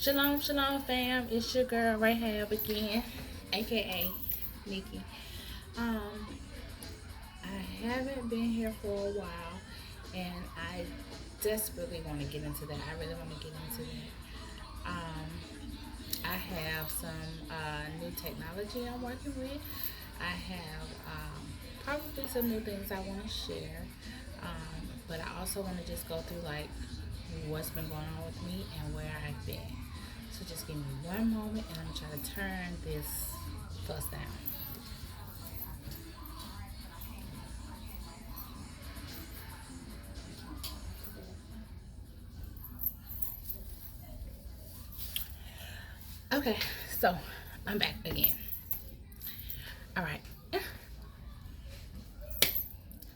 Shalom, shalom, fam. It's your girl Rayhab again, aka Nikki. Um, I haven't been here for a while, and I desperately want to get into that. I really want to get into that. I have some new technology I'm working with. I have probably some new things I want to share, but I also want to just go through like what's been going on with me and where I've been. So just give me one moment and I'm gonna try to turn this fuss down. Okay, so I'm back again. All right.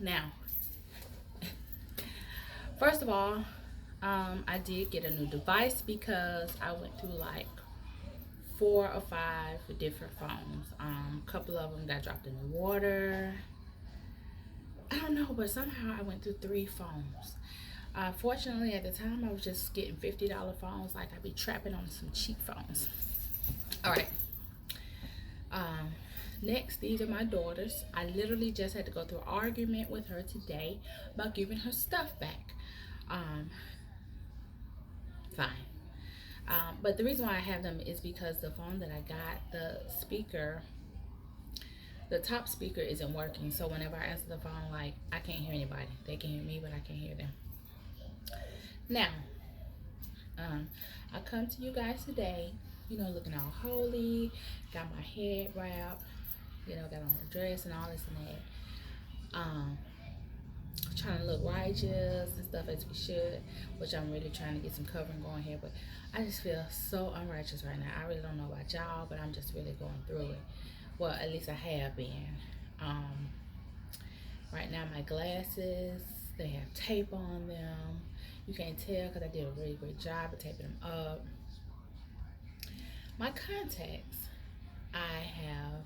Now, first of all, I did get a new device because I went through like 4 or 5 different phones. A couple of them got dropped in the water. I don't know, but somehow I went through 3 phones. Fortunately, at the time, I was just getting $50 phones. Like I'd be trapping on some cheap phones. All right. Um, Next, these are my daughters. I literally just had to go through an argument with her today about giving her stuff back. Um, Fine. But the reason why I have them is because the phone that I got, the top speaker isn't working. So whenever I answer the phone, like I can't hear anybody. They can hear me, but I can't hear them. Now, I come to you guys today, looking all holy, got my head wrapped, got on a dress and all this and that. Trying to look righteous and stuff as we should, which I'm really trying to get some covering going here, but I just feel so unrighteous right now. I really don't know about y'all, but I'm just really going through it. Well, at least I have been. Um, right now my glasses, they have tape on them. You can't tell because I did a really great job of taping them up. My contacts, I have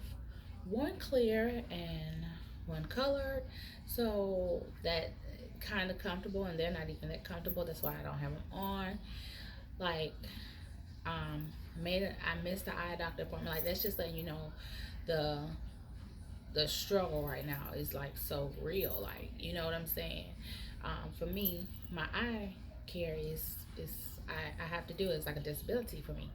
one clear and one colored, so that kind of comfortable, and they're not even that comfortable. That's why I don't have them on. Like, I missed the eye doctor appointment. Like, that's just letting you know the the struggle right now is like so real. Like, you know what I'm saying? For me, my eye care is I have to do it. It's like a disability for me,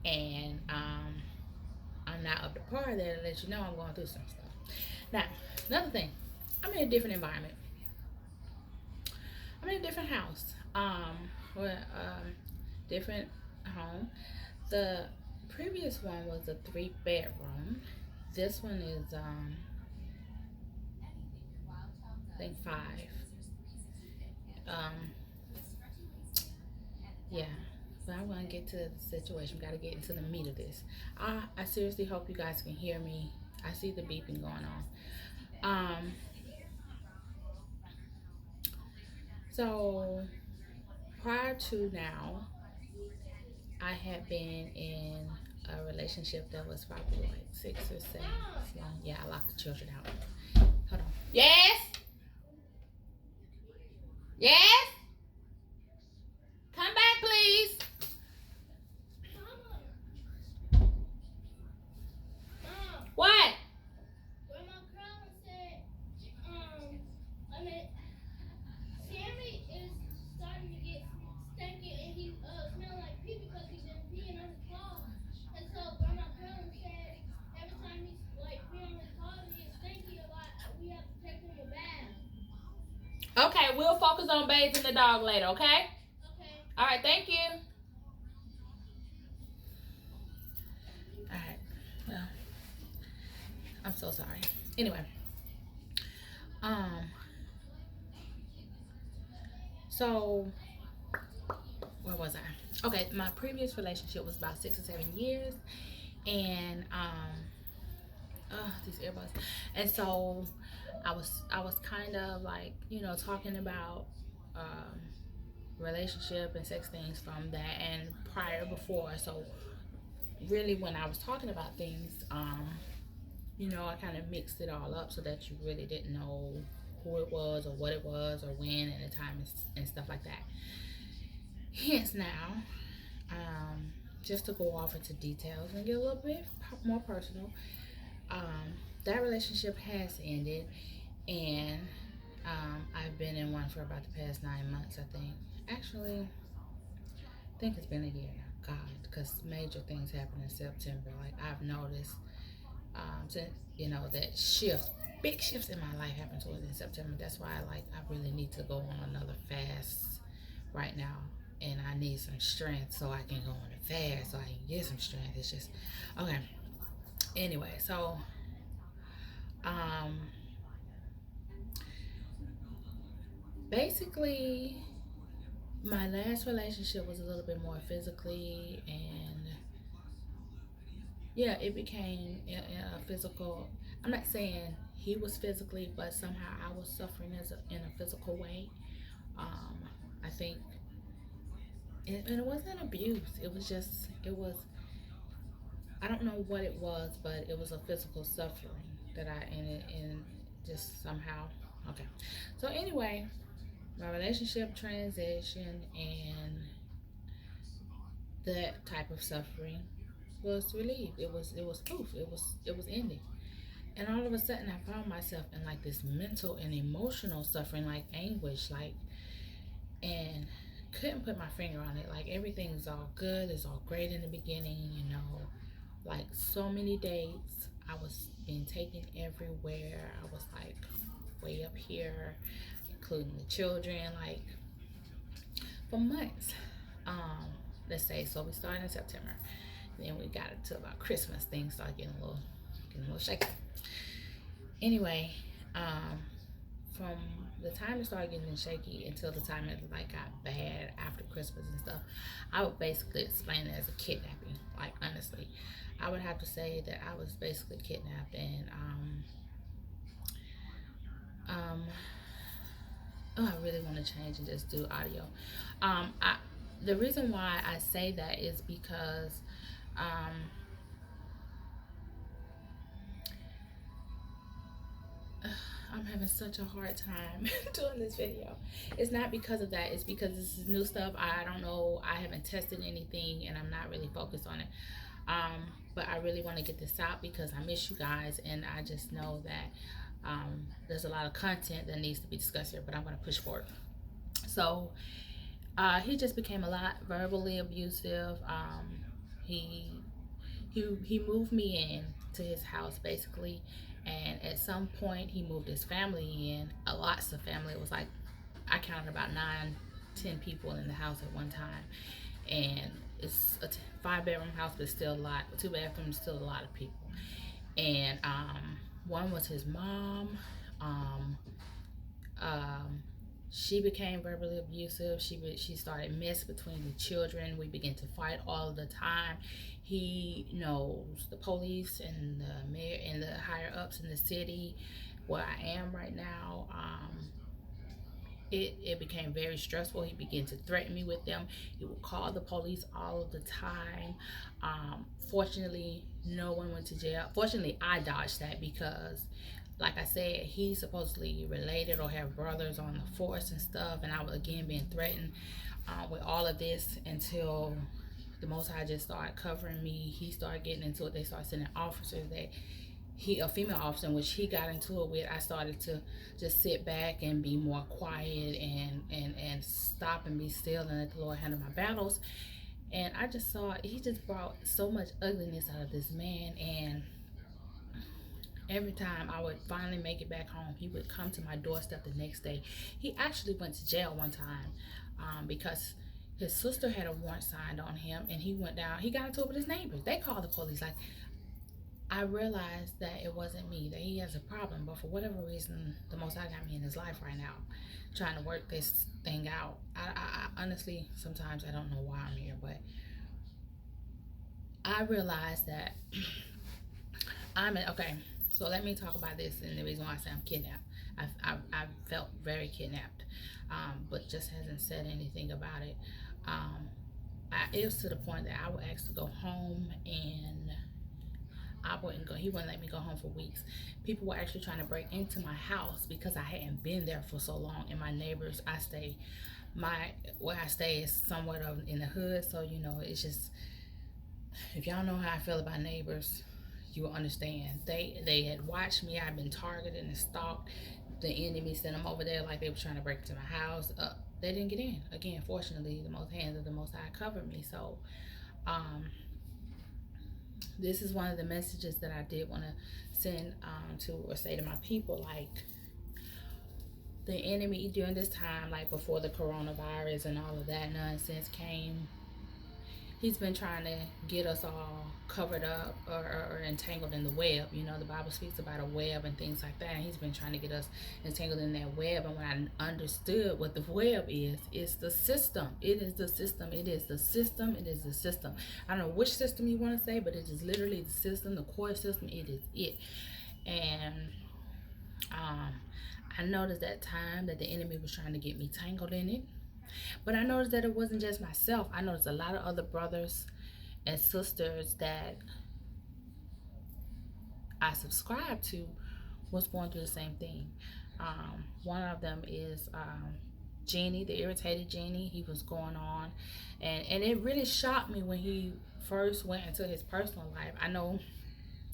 and I'm not up to par there to let you know I'm going through some stuff. Now, another thing, I'm in a different environment. I'm in a different house. With different home. The previous one was a 3 bedroom. This one is I think 5. Um, yeah. But I'm gonna get to the situation. We gotta get into the meat of this. I seriously hope you guys can hear me. I see the beeping going on. Um, so prior to now, I had been in a relationship that was probably like 6 or 7 long. Yeah, I locked the children out. Hold on. Yes? Yes? Come back, please. What? Okay, we'll focus on bathing the dog later, okay? All right, thank you. All right, well, I'm so sorry. Anyway, um, so where was I? Okay, my previous relationship was about 6 or 7 years, and these earbuds. And so I was kind of like talking about um, relationship and sex things from that and prior before. So really, when I was talking about things, I kind of mixed it all up so that you really didn't know who it was or what it was or when and the time and stuff like that. Hence now, just to go off into details and get a little bit more personal, that relationship has ended, and I've been in one for about the past 9 months, I think. Actually, I think it's been a year now. God, because major things happen in September. Like I've noticed, since that shifts, big shifts in my life happen towards in September. That's why I really need to go on another fast right now, and I need some strength so I can go on a fast so I can get some strength. It's just okay. Anyway, so um, basically, my last relationship was a little bit more physically, and yeah, it became a physical. I'm not saying he was physically, but somehow I was suffering in a physical way. Um, I think, and it wasn't abuse. It was. I don't know what it was, but it was a physical suffering that I and just somehow. Okay, so anyway, my relationship transition and that type of suffering was relieved. It was poof. It was ending. And all of a sudden I found myself in like this mental and emotional suffering, like anguish, and couldn't put my finger on it. Like everything's all good, it's all great in the beginning. Like so many dates, I was being taken everywhere. I was like way up here, including the children, like for months. Um, let's say so we started in September. Then we got it to about Christmas, things started getting a little shaky. Anyway, um, from the time it started getting shaky until the time it like got bad after Christmas and stuff, I would basically explain it as a kidnapping. Like honestly, I would have to say that I was basically kidnapped, and um, oh, I really want to change and just do audio. The reason why I say that is because um, I'm having such a hard time doing this video. It's not because of that. It's because this is new stuff. I don't know. I haven't tested anything, and I'm not really focused on it. But I really want to get this out because I miss you guys, and I just know that there's a lot of content that needs to be discussed here, but I'm going to push forward. So he just became a lot verbally abusive. He he moved me in to his house basically, and at some point he moved his family in, lots of family. It was like I counted about 9-10 people in the house at one time, and it's a 5-bedroom house, but still a lot. 2 bathrooms, still a lot of people. And one was his mom. um, um, she became verbally abusive. She started mess between the children. We began to fight all the time. He knows the police and the mayor and the higher ups in the city where I am right now. It became very stressful. He began to threaten me with them. He would call the police all of the time. Fortunately, no one went to jail. Fortunately, I dodged that because, like I said, he's supposedly related or have brothers on the force and stuff. And I was again being threatened with all of this until the Most High just started covering me. He started getting into it. They started sending officers that a female officer in which he got into it with. I started to just sit back and be more quiet and stop and be still and let the Lord handle my battles. And I just saw he just brought so much ugliness out of this man. And every time I would finally make it back home, he would come to my doorstep the next day. He actually went to jail one time because his sister had a warrant signed on him, and he went down. He got into it with his neighbors. They called the police. Like, I realized that it wasn't me, that he has a problem, but for whatever reason, the Most High got me in his life right now, trying to work this thing out. I honestly, sometimes I don't know why I'm here, but I realized that okay, so let me talk about this and the reason why I say I'm kidnapped. I've felt very kidnapped, but just hasn't said anything about it. It was to the point that I would ask to go home, and I wouldn't go. He wouldn't let me go home for weeks. People were actually trying to break into my house because I hadn't been there for so long. And my neighbors, where I stay is somewhat of in the hood, so it's just If y'all know how I feel about neighbors, you will understand. They had watched me. I've been targeted and stalked. The enemy sent them over there like they were trying to break into my house. They didn't get in. Again, fortunately, the most hands of the Most High covered me. So, um, this is one of the messages that I did want to send to or say to my people. Like, the enemy during this time, like before the coronavirus and all of that nonsense came, he's been trying to get us all covered up or entangled in the web. You know, the Bible speaks about a web and things like that. And he's been trying to get us entangled in that web. And when I understood what the web is, it's the system. It is the system. It is the system. It is the system. I don't know which system you want to say, but it is literally the system, the core system. It is it. And I noticed that time that the enemy was trying to get me tangled in it. But I noticed that it wasn't just myself. I noticed a lot of other brothers and sisters that I subscribe to was going through the same thing. One of them is Jenny, the irritated Jenny. He was going on, and it really shocked me when he first went into his personal life. I know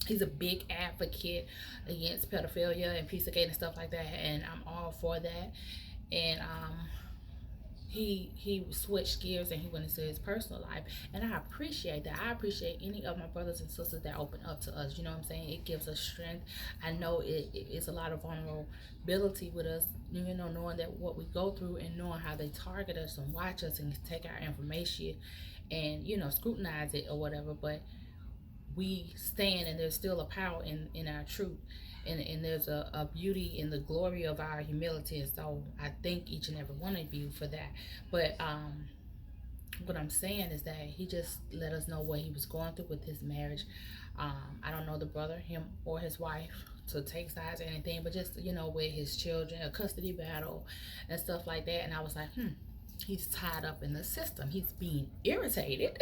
he's a big advocate against pedophilia and Pizzagate and stuff like that, and I'm all for that. And he switched gears and he went into his personal life, and I appreciate that. I appreciate any of my brothers and sisters that open up to us. You know what I'm saying? It gives us strength. I know it's a lot of vulnerability with us, you know, knowing that what we go through and knowing how they target us and watch us and take our information and, you know, scrutinize it or whatever. But we stand, and there's still a power in our truth, and there's a beauty in the glory of our humility. And so I thank each and every one of you for that. But what I'm saying is that he just let us know what he was going through with his marriage. I don't know the brother, him or his wife, to take sides or anything, but just, you know, with his children, a custody battle and stuff like that. And I was like, he's tied up in the system. He's being irritated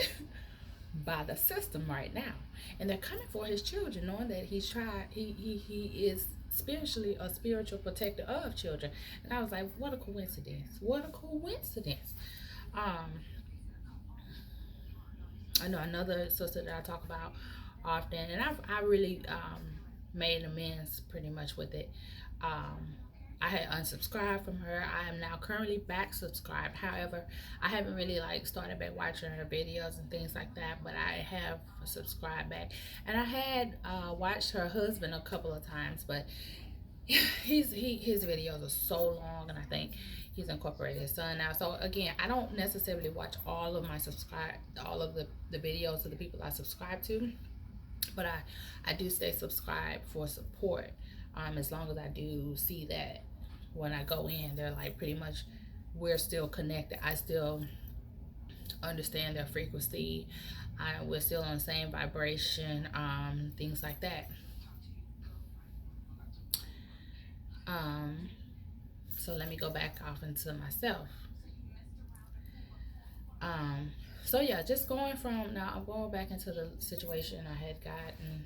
by the system right now, and they're coming for his children, knowing that he is spiritually a spiritual protector of children. And I was like, what a coincidence, what a coincidence. I know another sister that I talk about often, and I really made amends pretty much with it. I had unsubscribed from her. I am now currently back subscribed. However, I haven't really like started back watching her videos and things like that, but I have subscribed back. And I had watched her husband a couple of times, but his videos are so long, and I think he's incorporated his son now. So again, I don't necessarily watch all of the videos of the people I subscribe to, but I do stay subscribed for support. As long as I do see that when I go in, they're like pretty much, we're still connected. I still understand their frequency. We're still on the same vibration, things like that. So let me go back off into myself. So yeah, just going from now, I'm going back into the situation I had gotten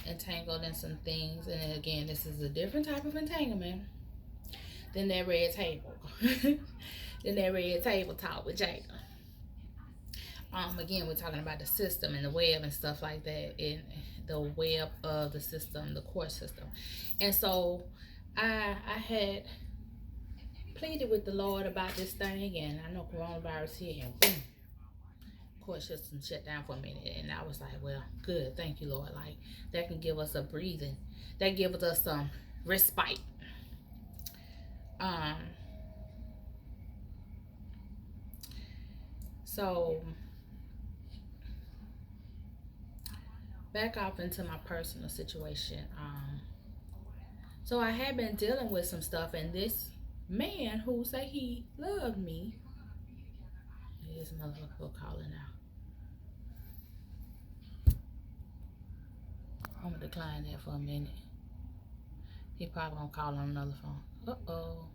entangled in some things. And again, this is a different type of entanglement than that red table. Than that red table talk with Jacob. Again, we're talking about the system and the web and stuff like that, in the web of the system, the core system. And so I had pleaded with the Lord about this thing, and I know coronavirus hit, and boom, court system shut down for a minute. And I was like, well, good, thank you, Lord. Like, that can give us a breathing, that gives us some respite. So back off into my personal situation. So I had been dealing with some stuff, and this man who say he loved me, his motherfucker calling now. I'm gonna decline that for a minute. He probably gonna call on another phone. Uh-oh.